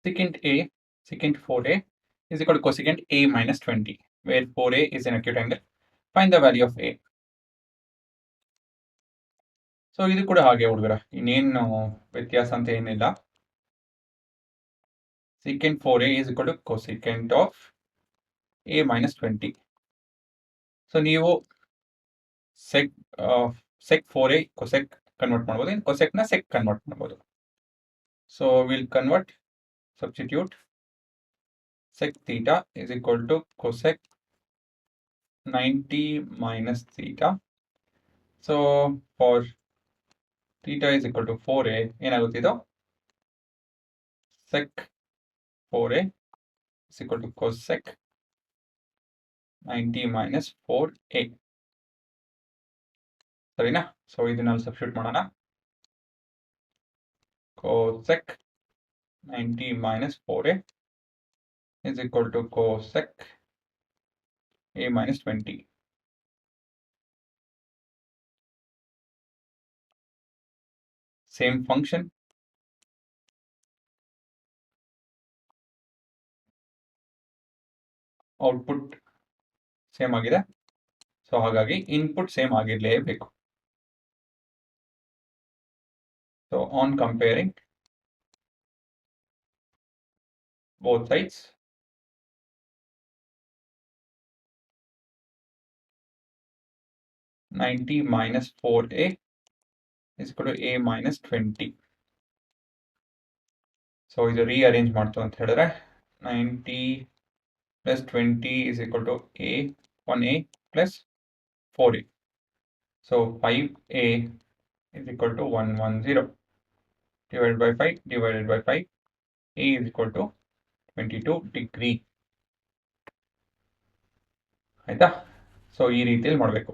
secant A, secant 4A is equal to cosecant A minus 20, where 4A is an acute angle. Find the value of A. So ಇದು ಕೂಡ ಹಾಗೆ ಹುಡುಗರ, ಇನ್ನೇನು ವ್ಯತ್ಯಾಸ ಅಂತ ಏನಿಲ್ಲ. Secant 4A is equal to cosecant of A minus 20. So ನೀವು sec 4A cosec convert ಮಾಡ್ಬೋದು, ಇನ್ನು cosec ನ sec ಕನ್ವರ್ಟ್ ಮಾಡ್ಬೋದು. So will convert, substitute sec theta is equal to cosec 90 minus theta. So for theta is equal to 4A, ಏನಾಗುತ್ತೆ ಇದು? Sec 4A is equal to cosec 90 minus 4A. ಸರಿನಾ? So ಇದನ್ನ substitute ಮಾಡೋಣ. Cosec 90 minus 4A is equal to cosec A minus 20. Same function. Output same ಆಗಿದೆ, so ಹಾಗಾಗಿ input same ಆಗಿರಲೇಬೇಕು. So on comparing both sides, -90 minus 4A is equal to A minus 20. So ಇದು rearrange ಮಾಡ್ತು ಅಂತ ಹೇಳಿದ್ರೆ 90 plus 20 is equal to A 1A plus 4A. So 5A is equal to 110 divided by 5 divided by 5. A is equal to 22 degree. ಆಯ್ತಾ? So ಈ ರೀತಿಯಲ್ಲಿ ಮಾಡಬೇಕು.